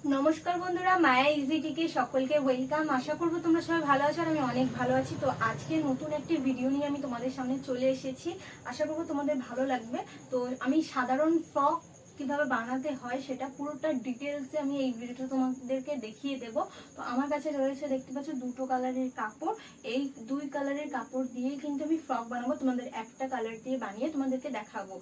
নমস্কার বন্ধুরা, মায়া ইজিটিকে সকলকে ওয়েলকাম। আশা করবো তোমরা সবাই ভালো আছো আর আমি অনেক ভালো আছি। তো আজকে নতুন একটি ভিডিও নিয়ে আমি তোমাদের সামনে চলে এসেছি। আশা করবো তোমাদের ভালো লাগবে। তো আমি সাধারণ ফ্রক কিভাবে বানাতে হয় সেটা পুরোটা ডিটেলসে আমি এই ভিডিওটা তোমাদেরকে দেখিয়ে দেব। তো আমার কাছে রয়েছে, দেখতে পাচ্ছ, দুটো কালারের কাপড়। এই দুই কালারের কাপড় দিয়েই কিন্তু আমি ফ্রক বানাবো। তোমাদের একটা কালার দিয়ে বানিয়ে তোমাদেরকে দেখাবো।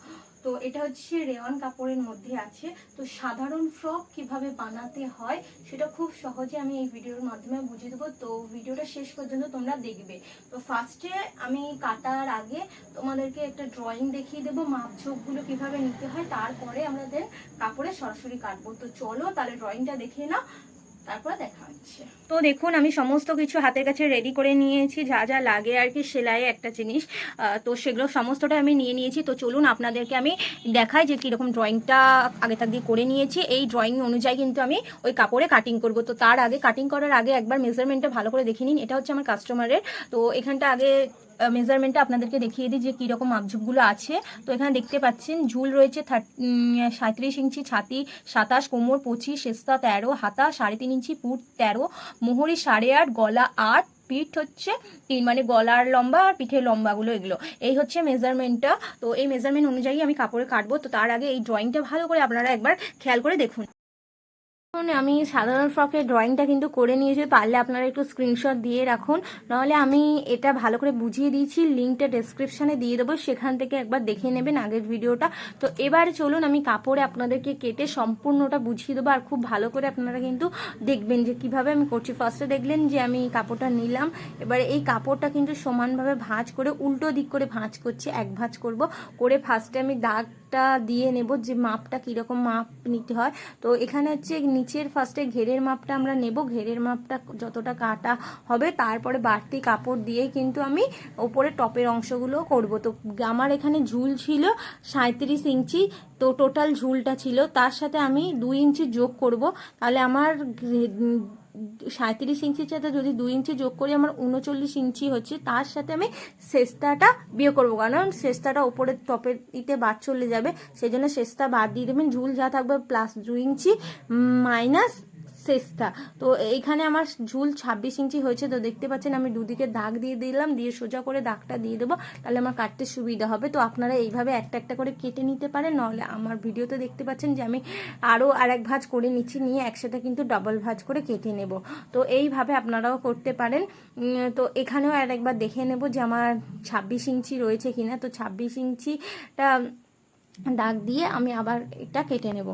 তো এটা হচ্ছে রেওয়ান কাপড়ের মধ্যে আছে। তো সাধারণ ফ্রক কিভাবে বানাতে হয় সেটা খুব সহজে আমি এই ভিডিওর মাধ্যমে বুঝিয়ে দেবো। তো ভিডিওটা শেষ পর্যন্ত তোমরা দেখবে। তো ফার্স্টে আমি কাটার আগে তোমাদেরকে একটা ড্রয়িং দেখিয়ে দেবো, মাপঝোপগুলো কিভাবে নিতে হয়। তারপরে আমাদের কাপড়ে সরাসরি কাটবো। তো চলো তাহলে ড্রয়িংটা দেখে নাও, তারপর দেখা হচ্ছে। তো দেখুন, আমি সমস্ত কিছু হাতের কাছে রেডি করে নিয়েছি, যা যা লাগে আর কি সেলাই একটা জিনিস। তো সেগুলো সমস্তটা আমি নিয়ে নিয়েছি। তো চলুন আপনাদেরকে আমি দেখাই যে কীরকম ড্রয়িংটা আগে থাক দিয়ে করে নিয়েছি। এই ড্রয়িং অনুযায়ী কিন্তু আমি ওই কাপড়ে কাটিং করব। তো তার আগে, কাটিং করার আগে একবার মেজারমেন্টটা ভালো করে দেখে নিন। এটা হচ্ছে আমার কাস্টমারের। তো এখানটা আগে মেজারমেন্টটা আপনাদেরকে দেখিয়ে দিই যে কীরকম মাপঝুপগুলো আছে। তো এখানে দেখতে পাচ্ছেন ঝুল রয়েছে 37 ইঞ্চি, ছাতি 27, কোমর 25, শেস্তা 13, হাতা 3.5 ইঞ্চি, পুট 13, মোহরি 8.5, গলা 8, পিঠ হচ্ছে 3, মানে গলার লম্বা আর পিঠের লম্বাগুলো এগুলো। এই হচ্ছে মেজারমেন্টটা। তো এই মেজারমেন্ট অনুযায়ী আমি কাপড়ে কাটবো। তো তার আগে এই ড্রয়িংটা ভালো করে আপনারা একবার খেয়াল করে দেখুন। আমি সাধারণ ফ্রকের ড্রয়িংটা কিন্তু করে নিয়েছি। পারলে আপনারা একটু স্ক্রিনশট দিয়ে রাখুন, নাহলে আমি এটা ভালো করে বুঝিয়ে দিয়েছি, লিঙ্কটা ডেসক্রিপশানে দিয়ে দেবো, সেখান থেকে একবার দেখে নেবেন আগের ভিডিওটা। তো এবারে চলুন আমি কাপড়ে আপনাদেরকে কেটে সম্পূর্ণটা বুঝিয়ে দেবো। আর খুব ভালো করে আপনারা কিন্তু দেখবেন যে কিভাবে আমি করছি। ফার্স্টে দেখলেন যে আমি কাপড়টা নিলাম, এবারে এই কাপড়টা কিন্তু সমানভাবে ভাঁজ করে উল্টো দিক করে ভাঁজ করছি, এক ভাঁজ করব করে ফার্স্টে আমি দাগটা দিয়ে নেব যে মাপটা কীরকম মাপ নিতে হয়। তো এখানে হচ্ছে নিচের ফার্স্টে ঘেরের মাপটা আমরা নেব। ঘেরের মাপটা যতটা কাটা হবে তারপরে বাড়তি কাপড় দিয়ে কিন্তু আমি ওপরে টপের অংশগুলো করব। তো আমার এখানে ঝুল ছিল 37 ইঞ্চি। তো টোটাল ঝুলটা ছিল, তার সাথে আমি 2 ইঞ্চি যোগ করব। তাহলে আমার 37 ইঞ্চির সাথে যদি 2 ইঞ্চি যোগ করি আমার 39 ইঞ্চি হচ্ছে। তার সাথে আমি সেস্তাটা বিয়ে করবো, কারণ সেস্তাটা ওপরের টপের ইতে বাদ চলে যাবে, সেই জন্য সেস্তা বাদ দিয়ে দেবেন। ঝুল যা থাকবে প্লাস 2 ইঞ্চি মাইনাস সেস্তা। তো এইখানে আমার ঝুল 26 ইঞ্চি হয়েছে। তো দেখতে পাচ্ছেন আমি দুদিকে দাগ দিয়ে দিলাম, দিয়ে সোজা করে দাগটা দিয়ে দেবো, তাহলে আমার কাটতে সুবিধা হবে। তো আপনারা এইভাবে একটা একটা করে কেটে নিতে পারেন, নাহলে আমার ভিডিওতে দেখতে পাচ্ছেন যে আমি আরও আরেক ভাঁজ করে নিচ্ছি, নিয়ে একসাথে কিন্তু ডাবল ভাঁজ করে কেটে নেব। তো এইভাবে আপনারাও করতে পারেন। তো এখানেও আরেকবার দেখে নেব যে আমার 26 ইঞ্চি রয়েছে কিনা। তো 26 ইঞ্চিটা দাগ দিয়ে আমি আবার এটা কেটে নেব।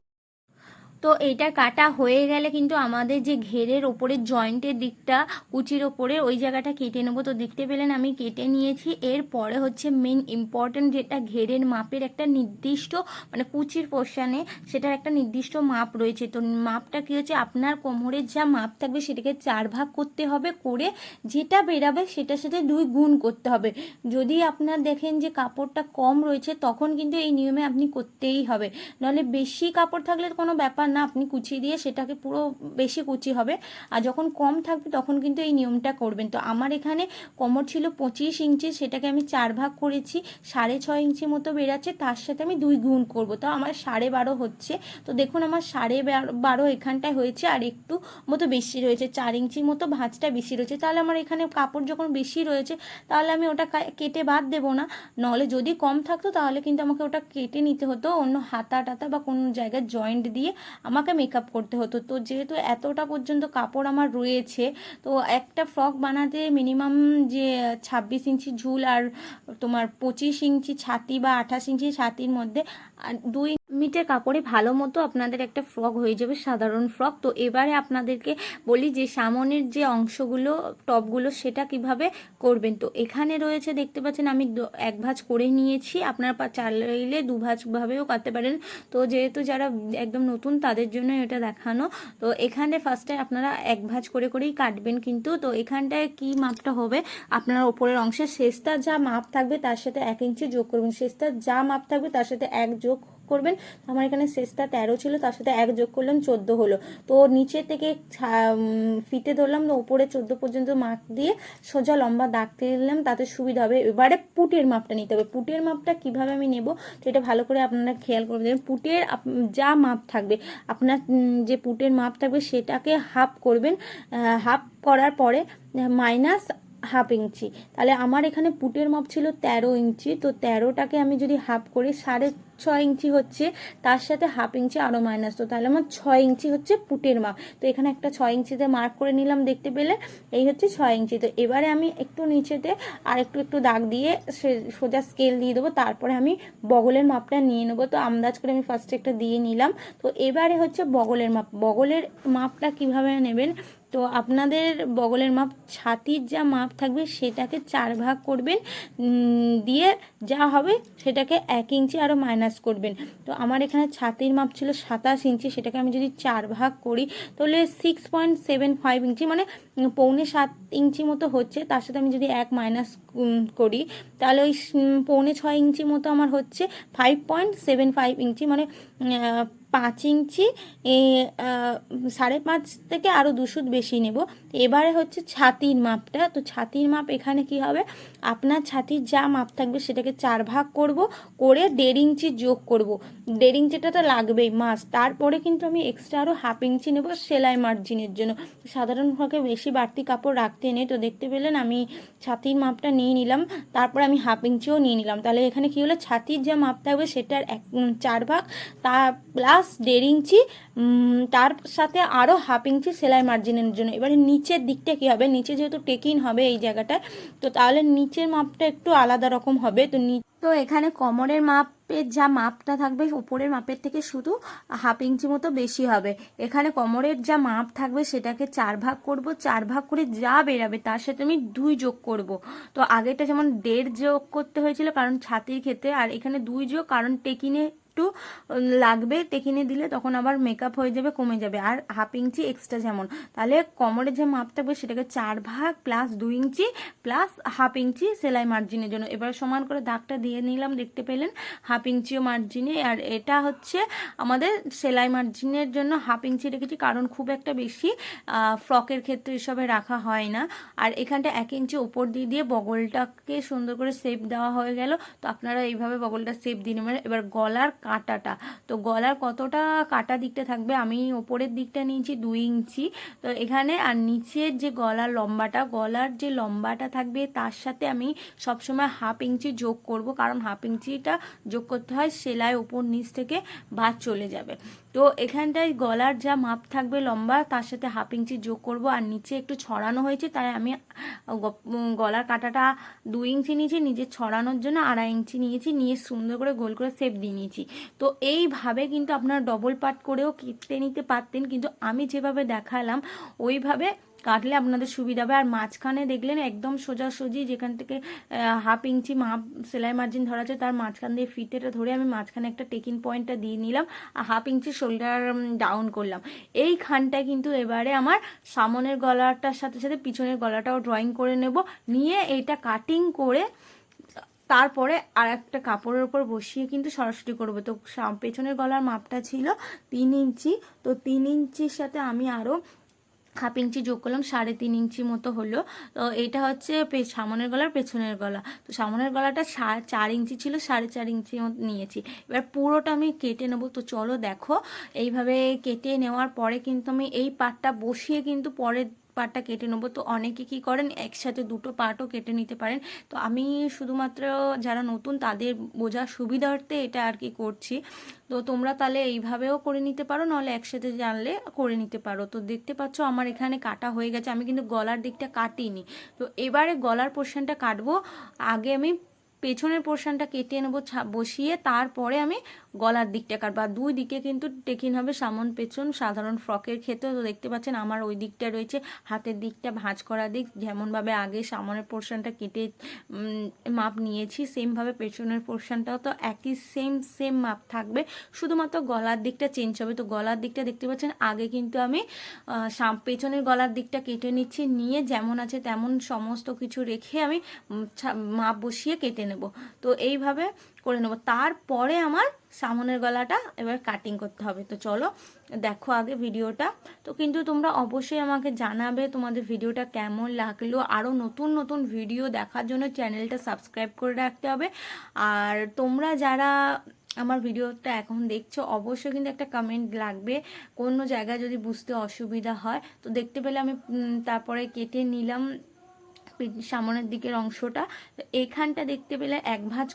তো এইটা কাটা হয়ে গেলে কিন্তু আমাদের যে ঘেরের ওপরের জয়েন্টের দিকটা, কুচির ওপরে ওই জায়গাটা কেটে নেবো। তো দেখতে পেলেন আমি কেটে নিয়েছি। এরপরে হচ্ছে মেন ইম্পর্টেন্ট যেটা, ঘেরের মাপের একটা নির্দিষ্ট, মানে কুচির পোর্শনে সেটার একটা নির্দিষ্ট মাপ রয়েছে। তো মাপটা কী হচ্ছে, আপনার কোমরের যা মাপ থাকবে সেটাকে 4 ভাগ করতে হবে, করে যেটা বেরাবে সেটার সাথে 2 গুণ করতে হবে। যদি আপনার দেখেন যে কাপড়টা কম রয়েছে তখন কিন্তু এই নিয়মে আপনি করতেই হবে, নাহলে বেশি কাপড় থাকলে কোনো ব্যাপার না, আপনি কুচি দিয়ে সেটাকে পুরো বেশি কুচি হবে। আর যখন কম থাকবে তখন কিন্তু এই নিয়মটা করবেন। তো আমার এখানে কোমর ছিল 25 ইঞ্চি, সেটাকে আমি 4 ভাগ করেছি, 6.5 ইঞ্চি মতো বেরাচ্ছে, তার সাথে আমি 2 গুণ করব। তো আমার 12.5 হচ্ছে। তো দেখুন আমার 12.5 এখানটায় হয়েছে, আর একটু মতো বেশি রয়েছে, 4 ইঞ্চির মতো ভাঁজটা বেশি রয়েছে। তাহলে আমার এখানে কাপড় যখন বেশি রয়েছে তাহলে আমি ওটা কেটে বাদ দেবো না, নাহলে যদি কম থাকতো তাহলে কিন্তু আমাকে ওটা কেটে নিতে হতো, অন্য হাতা টাতা বা কোনো জায়গায় জয়েন্ট দিয়ে আমাকে মেকআপ করতে হতো। তো যেহেতু এতটা পর্যন্ত কাপড় আমার রয়েছে, তো একটা ফ্রক বানাতে মিনিমাম যে 26 ইঞ্চি ঝুল আর তোমার 25 ইঞ্চি ছাতি বা 28 ইঞ্চি ছাতির মধ্যে 2 মিটার কাপড়ে ভালো মতো আপনাদের একটা ফ্রক হয়ে যাবে, সাধারণ ফ্রক। তো এবারে আপনাদেরকে বলি যে সামনের যে অংশগুলো, টপগুলো, সেটা কিভাবে করবেন। তো এখানে রয়েছে, দেখতে পাচ্ছেন আমি এক ভাঁজ করে নিয়েছি, আপনারা চাইলে 2 ভাঁজ ভাবেও কাটতে পারেন। তো যেহেতু যারা একদম নতুন তাদের জন্য এটা দেখানো। তো এখানে ফার্স্টে আপনারা এক ভাঁজ করে করেই কাটবেন কিন্তু। তো এখানটায় কি মাপটা হবে, আপনার ওপরের অংশে শেষটা যা মাপ থাকবে তার সাথে 1 ইঞ্চি যোগ করবেন, শেষটা যা মাপ থাকবে তার সাথে 1 যোগ করবেন। আমার এখানে শেষটা 13 ছিল, তার সাথে 1 যোগ করলাম 14 হলো। তো নিচে থেকে ফিতে ধরলাম, তো উপরে 14 পর্যন্ত মার্ক দিয়ে সোজা লম্বা দাগ দিলাম, তাতে সুবিধা হবে। এবারে পুটের মাপটা নিতে হবে। পুটের মাপটা কিভাবে আমি নেব, তো এটা ভালো করে আপনারা খেয়াল করে দেবেন। পুটের যা মাপ থাকবে, আপনার যে পুটের মাপ থাকবে সেটাকে হাফ করবেন। হাফ করার পরে মাইনাস হাফ ইঞ্চি। তাহলে আমার এখানে পুটের মাপ ছিল 13 ইঞ্চি, তো 13টাকে আমি যদি হাফ করি 6.5 ইঞ্চি হচ্ছে, তার সাথে হাফ ইঞ্চি আরও মাইনাস, তো তাহলে আমার 6 ইঞ্চি হচ্ছে পুটের মাপ। তো এখানে একটা 6 ইঞ্চিতে মার্ক করে নিলাম, দেখতে পেলে এই হচ্ছে 6 ইঞ্চি। তো এবারে আমি একটু নিচেতে আর একটু দাগ দিয়ে সোজা স্কেল দিয়ে দেবো, তারপরে আমি বগলের মাপটা নিয়ে নেবো। তো আন্দাজ করে আমি ফার্স্টে একটা দিয়ে নিলাম। তো এবারে হচ্ছে বগলের মাপ। বগলের মাপটা কিভাবে নেবেন, তো আপনাদের বগলের মাপ ছাতির যা মাপ থাকবে সেটাকে 4 ভাগ করবেন, দিয়ে যা হবে সেটাকে 1 ইঞ্চি আরও মাইনাস করবেন। তো আমার এখানে ছাতির মাপ ছিল 27 ইঞ্চি, সেটাকে আমি যদি 4 ভাগ করি তাহলে 6.75 ইঞ্চি, মানে 6.75 ইঞ্চি মতো হচ্ছে। তার সাথে আমি যদি 1 মাইনাস করি তাহলে ওই 6.25 ইঞ্চি মতো আমার হচ্ছে 5.75 ইঞ্চি, মানে 5 ইঞ্চি 5.5 থেকে আরও 2 সুত বেশি নেব। এবারে হচ্ছে ছাতির মাপটা। তো ছাতির মাপ এখানে কি হবে, আপনার ছাতির যা মাপ থাকবে সেটাকে 4 ভাগ করব, করে 1.5 ইঞ্চি যোগ করব। 1.5 ইঞ্চিটা তো লাগবেই মাস। তারপরে কিন্তু আমি এক্সট্রা আরও হাফ ইঞ্চি নেব সেলাই মার্জিনের জন্য। সাধারণভাবে বেশি বাড়তি কাপড় রাখতে নেই। তো দেখতে পেলেন আমি ছাতির মাপটা নিয়ে নিলাম, তারপরে আমি হাফ ইঞ্চিও নিয়ে নিলাম। তাহলে এখানে কি হলো, ছাতির যা মাপ থাকবে সেটার 4 ভাগ, তার প্লাস 1.5 ইঞ্চি, তার সাথে আরও হাফ ইঞ্চি সেলাই মার্জিনের জন্য। এবারে নিচের দিকটা কী হবে, নিচে যেহেতু টেকিন হবে এই জায়গাটায়, তো তাহলে নিচের মাপটা একটু আলাদা রকম হবে। তো এখানে কোমরের মাপের যা মাপটা থাকবে উপরের মাপের থেকে শুধু হাফ ইঞ্চি মতো বেশি হবে। এখানে কোমরের যা মাপ থাকবে সেটাকে 4 ভাগ করব, 4 ভাগ করে যা বেরাবে তার সাথে আমি 2 যোগ করব। তো আগেটা যেমন 1.5 যোগ করতে হয়েছিল কারণ ছাতির ক্ষেত্রে, আর এখানে 2 যোগ কারণ টেকিনে একটু লাগবে, টেকিনে দিলে তখন আবার মেকআপ হয়ে যাবে, কমে যাবে। আর হাফ ইঞ্চি এক্সট্রা যেমন, তাহলে কোমরের যে মাপ থাকবে সেটাকে 4 ভাগ প্লাস 2 ইঞ্চি প্লাস হাফ ইঞ্চি সেলাই মার্জিনের জন্য। এবার সমান করে দাগটা দিয়ে নিলাম, দেখতে পেলেন হাফ ইঞ্চিও মার্জিনে। আর এটা হচ্ছে আমাদের সেলাই মার্জিনের জন্য হাফ ইঞ্চি রেখেছি, কারণ খুব একটা বেশি ফ্রকের ক্ষেত্রে এসবে রাখা হয় না। আর এখানটা 1 ইঞ্চি ওপর দিয়ে দিয়ে বগলটাকে সুন্দর করে শেপ দেওয়া হয়ে গেল। তো আপনারা এইভাবে বগলটা শেপ দিয়ে নেবেন। এবার গলার কাটাটা, তো গলার কতটা কাটা দিকটা থাকবে, আমি ওপরের দিকটা নিয়েছি 2 ইঞ্চি। তো এখানে আর নিচের যে গলার লম্বাটা, গলার যে লম্বাটা থাকবে তার সাথে আমি সবসময় হাফ ইঞ্চি যোগ করব, কারণ হাফ ইঞ্চিটা যোগ করতে হয় সেলাই উপর নিচ থেকে ভাঁজ চলে যাবে। তো এখানটায় গলার যা মাপ থাকবে লম্বা তার সাথে হাফ ইঞ্চি যোগ করব। আর নিচে একটু ছড়ানো হয়েছে তাই আমি গলার কাটাটা 2 ইঞ্চি নিয়েছি, নিচে ছড়ানোর জন্য 2.5 ইঞ্চি নিয়েছি, নিয়ে সুন্দর করে গোল করে শেপ দিয়ে নিয়েছি। তো এইভাবে কিন্তু আপনারা ডবল পার্ট করেও কেটে নিতে পারতেন, কিন্তু আমি যেভাবে দেখালাম ওইভাবে কাটলে আপনাদের সুবিধা হবে। আর মাঝখানে দেখলেন একদম সোজাসুজি যেখান থেকে হাফ ইঞ্চি মাপ সেলাই মার্জিন ধরা আছে তার মাঝখান দিয়ে ফিতেটা ধরে আমি মাঝখানে একটা টেকিং পয়েন্টটা দিয়ে নিলাম, আর হাফ ইঞ্চি শোল্ডার ডাউন করলাম। এইখানটায় কিন্তু এবারে আমার সামনের গলাটার সাথে সাথে পিছনের গলাটাও ড্রয়িং করে নেব, নিয়ে এইটা কাটিং করে তারপরে আর একটা কাপড়ের উপর বসিয়ে কিন্তু সরাসরি করবো। তো পেছনের গলার মাপটা ছিল 3 ইঞ্চি, তো 3 ইঞ্চির সাথে আমি আরও হাফ ইঞ্চি যোগ করলাম, 3.5 ইঞ্চি মতো হলো। তো এটা হচ্ছে সামনের গলার পেছনের গলা। তো সামনের গলাটা 4 ইঞ্চি ছিল, 4.5 ইঞ্চি মতো নিয়েছি। এবার পুরোটা আমি কেটে নেবো। তো চলো দেখো, এইভাবে কেটে নেওয়ার পরে কিন্তু আমি এই পাটটা বসিয়ে কিন্তু পরের পার্টটা কেটে নেবো। তো অনেকে কি করেন একসাথে দুটো পার্টও কেটে নিতে পারেন, তো আমি শুধুমাত্র যারা নতুন তাদের বোঝার সুবিধার্থে এটা আর কি করছি। তো তোমরা তাহলে এইভাবেও করে নিতে পারো, নাহলে একসাথে জানলে করে নিতে পারো। তো দেখতে পাচ্ছ আমার এখানে কাটা হয়ে গেছে, আমি কিন্তু গলার দিকটা কাটিনি। তো এবারে গলার পোর্শনটা কাটবো। আগে আমি পেছনের পোর্শনটা কেটে নেবো বসিয়ে, তারপরে আমি গলার দিকটা কাটবো। আর 2 দিকে কিন্তু টেকিন হবে, সামন পেছন, সাধারণ ফ্রকের ক্ষেত্রে। তো দেখতে পাচ্ছেন আমার ওই দিকটা রয়েছে, হাতের দিকটা ভাঁজ করা দিক, যেমনভাবে আগে সামনের পোর্শনটা কেটে মাপ নিয়েছি সেমভাবে পেছনের পোর্শনটাও তো একই সেম মাপ থাকবে, শুধুমাত্র গলার দিকটা চেঞ্জ হবে। তো গলার দিকটা দেখতে পাচ্ছেন আগে কিন্তু আমি পেছনের গলার দিকটা কেটে নিচ্ছি, নিয়ে যেমন আছে তেমন সমস্ত কিছু রেখে আমি মাপ বসিয়ে কেটে নেব। তো এইভাবে করে নেবো। তারপরে আমার সামনের গলাটা এবার কাটিং করতে হবে। তো চলো দেখো আগে ভিডিওটা। তো কিন্তু তোমরা অবশ্যই আমাকে জানাবে তোমাদের ভিডিওটা কেমন লাগলো। আরও নতুন নতুন ভিডিও দেখার জন্য চ্যানেলটা সাবস্ক্রাইব করে রাখতে হবে। আর তোমরা যারা আমার ভিডিওটা এখন দেখছো অবশ্যই কিন্তু একটা কমেন্ট লাগবে, কোনো জায়গায় যদি বুঝতে অসুবিধা হয়। তো দেখতে পেলে আমি তারপরে কেটে নিলাম সামনের দিকের অংশটা। তো এইখানটা দেখতে পেলে এক ভাঁজ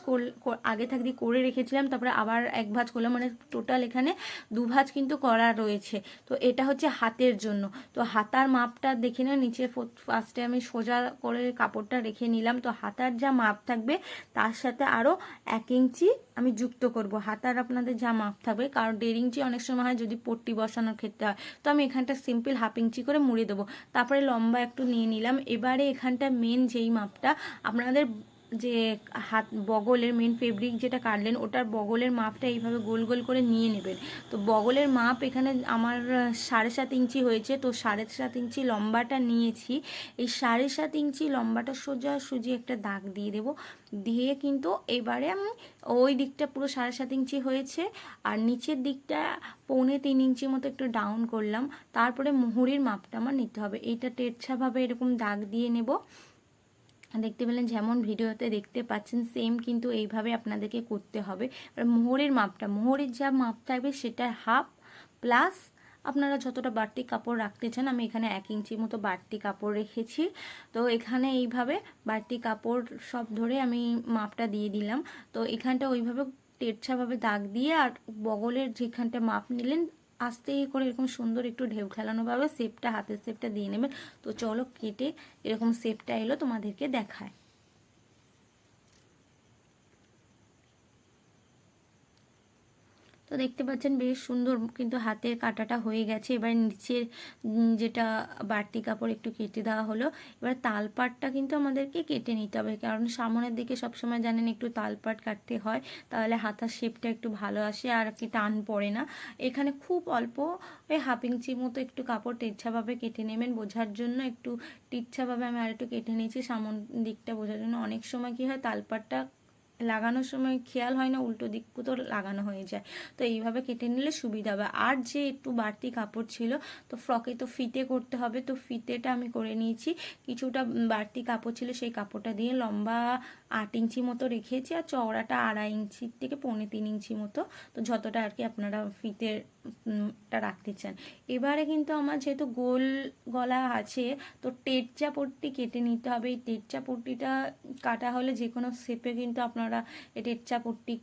আগে থাকতে করে রেখেছিলাম, তারপরে আবার এক ভাঁজ করলাম, মানে টোটাল এখানে দু ভাঁজ কিন্তু করা রয়েছে। তো এটা হচ্ছে হাতের জন্য। তো হাতার মাপটা দেখে না, নিচে ফার্স্টে আমি সোজা করে কাপড়টা রেখে নিলাম। তো হাতার যা মাপ থাকবে তার সাথে আরও 1 ইঞ্চি আমি যুক্ত করব। হাতার আপনাদের যা মাপ থাকবে, কারণ 1.5 ইঞ্চি অনেক সময় হয় যদি পট্টি বসানোর ক্ষেত্রে হয়। তো আমি এখানটা সিম্পল 1/2 ইঞ্চি করে মুড়ে দেবো। তারপরে লম্বা একটু নিয়ে নিলাম। এবারে এখানটা মেন যেই মাপটা আপনাদের যে হাত বগলের মেন ফেব্রিক যেটা কাটলেন ওটার বগলের মাপটা এইভাবে গোল গোল করে নিয়ে নেবেন। তো বগলের মাপ এখানে আমার 7.5 ইঞ্চি হয়েছে। তো 7.5 ইঞ্চি লম্বাটা নিয়েছি। এই 7.5 ইঞ্চি লম্বাটা সোজাসুজি একটা দাগ দিয়ে দেবো। দিয়ে কিন্তু এবারে আমি ওই দিকটা পুরো 7.5 ইঞ্চি হয়েছে, আর নিচের দিকটা 2.25 ইঞ্চি মতো একটু ডাউন করলাম। তারপরে মুহুরির মাপটা আমার নিতে হবে। এইটা টেরছাভাবে এরকম দাগ দিয়ে নেব। দেখতে পেলেন যেমন ভিডিওতে দেখতে পাচ্ছেন সেম কিন্তু এইভাবে আপনাদেরকে করতে হবে। এবার মোহরের মাপটা, মোহরের যা মাপ থাকবে সেটা হাফ প্লাস আপনারা যতটা বাড়তি কাপড় রাখতে চান। আমি এখানে 1 ইঞ্চি মতো বাড়তি কাপড় রেখেছি। তো এখানে এইভাবে বাড়তি কাপড় সব ধরে আমি মাপটা দিয়ে দিলাম। তো এখানটা ওইভাবে তেরছাভাবে দাগ দিয়ে, আর বগলের যেখানটা মাপ নিলেন আস্তে করে এরকম সুন্দর একটু ঢেউ খেলানোভাবে শেপটা, হাতের শেপটা দিয়ে নেবেন। তো চলো কেটে এরকম শেপটা এলো তোমাদেরকে দেখায়। তো দেখতে পাচ্ছেন বেশ সুন্দর কিন্তু হাতের কাটাটা হয়ে গেছে। এবার নিচের যেটা বাড়তি কাপড় একটু কেটে দেওয়া হলো। এবার তালপাটটা কিন্তু আমাদেরকে কেটে নিতে হবে, কারণ সামনের দিকে সবসময় জানেন একটু তালপাট কাটতে হয়, তাহলে হাতার শেপটা একটু ভালো আসে আর কি টান পড়ে না। এখানে খুব অল্প ওই 1/2 ইঞ্চির মতো একটু কাপড় টেরছাভাবে কেটে নেবেন বোঝার জন্য। একটু টিচ্ছাভাবে আমি আর একটু কেটে নিয়েছি সামন দিকটা বোঝার জন্য। অনেক সময় কি হয় তালপাটটা লাগানোর সময় খেয়াল হয় না, উল্টো দিক তো লাগানো হয়ে যায়। তো এইভাবে কেটে নিলে সুবিধা হবে। আর যে একটু বাড়তি কাপড় ছিল, তো ফ্রকে তো ফিতে করতে হবে, তো ফিতেটা আমি করে নিয়েছি। কিছুটা বাড়তি কাপড় ছিল সেই কাপড়টা দিয়ে লম্বা 8 ইঞ্চি মতো রেখেছি, আর চওড়াটা 2.5 ইঞ্চি থেকে 3.25 ইঞ্চি মতো, তো যতটা আর কি আপনারা ফিতের টা রাখতে চান। এবারে কিন্তু আমার যেহেতু গোল গলা আছে, তো টেরচা পট্টি কেটে নিতে হবে। এই টেরচা পট্টিটা কাটা হলে যে কোনো শেপে কিন্তু আপনারা এই টেরচা পট্টি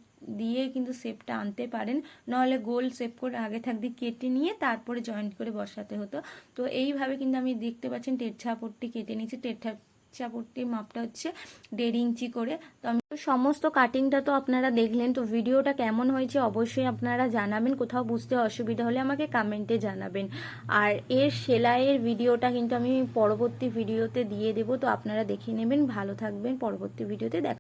দিয়ে কিন্তু শেপটা আনতে পারেন, নাহলে গোল শেপ করে আগে থাকতে কেটে নিয়ে তারপরে জয়েন্ট করে বসাতে হতো। তো এইভাবে কিন্তু আমি দেখতে পাচ্ছেন টেরচা পট্টি কেটে নিয়েছি। টেরচা পট্টির মাপটা হচ্ছে 1.5 ইঞ্চি করে। তো আমি সমস্ত কাটিংটা তো আপনারা দেখলেন। তো ভিডিওটা কেমন হয়েছে অবশ্যই আপনারা জানাবেন। কোথাও বুঝতে অসুবিধা হলে আমাকে কমেন্টে জানাবেন। আর এর সেলাইয়ের ভিডিওটা কিন্তু আমি পরবর্তী ভিডিওতে দিয়ে দেবো, তো আপনারা দেখে নেবেন। ভালো থাকবেন, পরবর্তী ভিডিওতে দেখা।